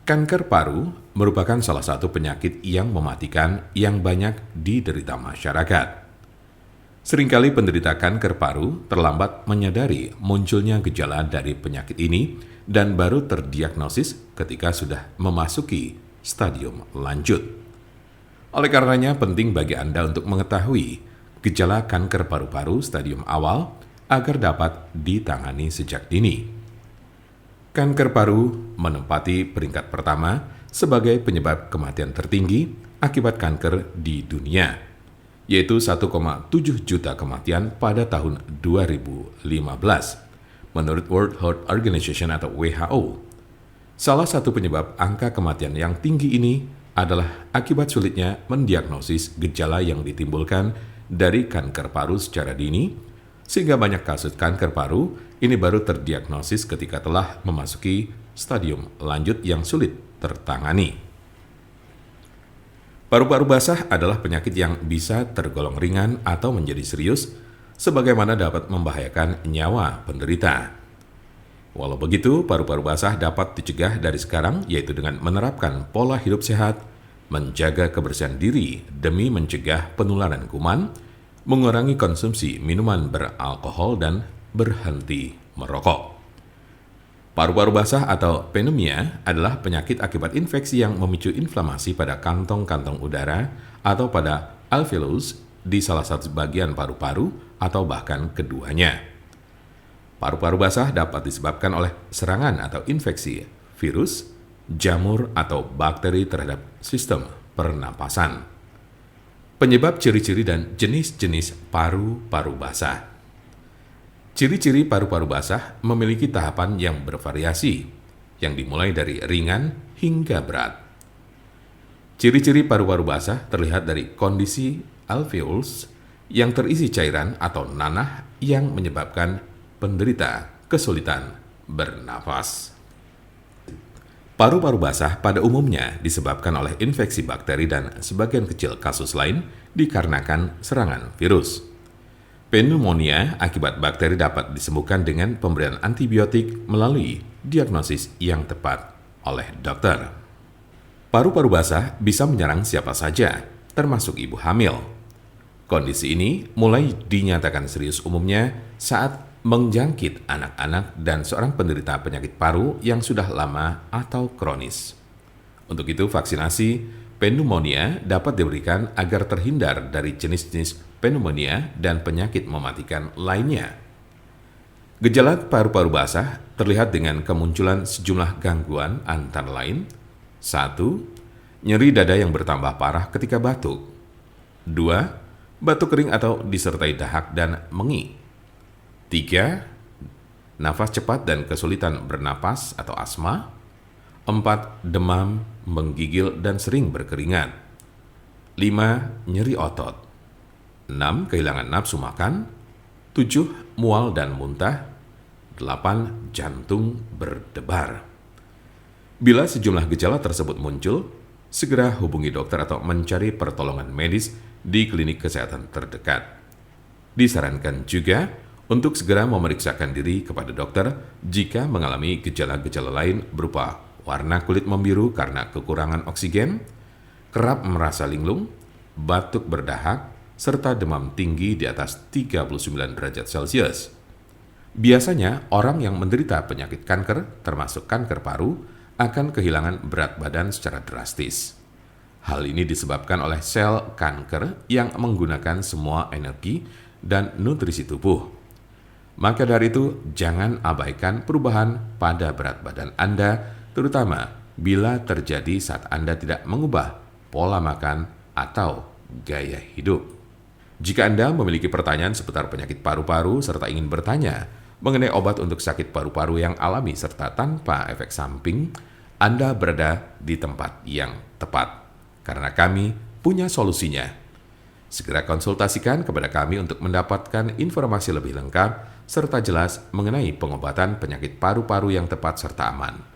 Kanker paru merupakan salah satu penyakit yang mematikan yang banyak diderita masyarakat. Seringkali penderita kanker paru terlambat menyadari munculnya gejala dari penyakit ini dan baru terdiagnosis ketika sudah memasuki stadium lanjut. Oleh karenanya penting bagi Anda untuk mengetahui gejala kanker paru-paru stadium awal agar dapat ditangani sejak dini. Kanker paru menempati peringkat pertama sebagai penyebab kematian tertinggi akibat kanker di dunia, yaitu 1,7 juta kematian pada tahun 2015, menurut World Health Organization atau WHO. Salah satu penyebab angka kematian yang tinggi ini adalah akibat sulitnya mendiagnosis gejala yang ditimbulkan dari kanker paru secara dini, sehingga banyak kasus kanker paru ini baru terdiagnosis ketika telah memasuki stadium lanjut yang sulit tertangani. Paru-paru basah adalah penyakit yang bisa tergolong ringan atau menjadi serius, sebagaimana dapat membahayakan nyawa penderita. Walau begitu, paru-paru basah dapat dicegah dari sekarang, yaitu dengan menerapkan pola hidup sehat, menjaga kebersihan diri demi mencegah penularan kuman, mengurangi konsumsi minuman beralkohol, dan berhenti merokok. Paru-paru basah atau pneumonia adalah penyakit akibat infeksi yang memicu inflamasi pada kantong-kantong udara atau pada alveolus di salah satu bagian paru-paru atau bahkan keduanya. Paru-paru basah dapat disebabkan oleh serangan atau infeksi virus, jamur, atau bakteri terhadap sistem pernapasan. Penyebab, ciri-ciri, dan jenis-jenis paru-paru basah. Ciri-ciri paru-paru basah memiliki tahapan yang bervariasi, yang dimulai dari ringan hingga berat. Ciri-ciri paru-paru basah terlihat dari kondisi alveolus yang terisi cairan atau nanah yang menyebabkan penderita kesulitan bernafas. Paru-paru basah pada umumnya disebabkan oleh infeksi bakteri dan sebagian kecil kasus lain dikarenakan serangan virus. Pneumonia akibat bakteri dapat disembuhkan dengan pemberian antibiotik melalui diagnosis yang tepat oleh dokter. Paru-paru basah bisa menyerang siapa saja, termasuk ibu hamil. Kondisi ini mulai dinyatakan serius umumnya saat menjangkit anak-anak dan seorang penderita penyakit paru yang sudah lama atau kronis. Untuk itu, vaksinasi pneumonia dapat diberikan agar terhindar dari jenis-jenis pneumonia dan penyakit mematikan lainnya. Gejala paru-paru basah terlihat dengan kemunculan sejumlah gangguan antara lain: 1. Nyeri dada yang bertambah parah ketika batuk. 2. Batuk kering atau disertai dahak dan mengi. 3. Nafas cepat dan kesulitan bernapas atau asma. 4. Demam, menggigil, dan sering berkeringat. 5. Nyeri otot. 6. Kehilangan nafsu makan. 7. Mual dan muntah. 8. Jantung berdebar. Bila sejumlah gejala tersebut muncul, segera hubungi dokter atau mencari pertolongan medis di klinik kesehatan terdekat. Disarankan juga untuk segera memeriksakan diri kepada dokter jika mengalami gejala-gejala lain berupa warna kulit membiru karena kekurangan oksigen, kerap merasa linglung, batuk berdahak, serta demam tinggi di atas 39 derajat Celcius. Biasanya, orang yang menderita penyakit kanker, termasuk kanker paru, akan kehilangan berat badan secara drastis. Hal ini disebabkan oleh sel kanker yang menggunakan semua energi dan nutrisi tubuh. Maka dari itu, jangan abaikan perubahan pada berat badan Anda, terutama bila terjadi saat Anda tidak mengubah pola makan atau gaya hidup. Jika Anda memiliki pertanyaan seputar penyakit paru-paru serta ingin bertanya mengenai obat untuk sakit paru-paru yang alami serta tanpa efek samping, Anda berada di tempat yang tepat, karena kami punya solusinya. Segera konsultasikan kepada kami untuk mendapatkan informasi lebih lengkap serta jelas mengenai pengobatan penyakit paru-paru yang tepat serta aman.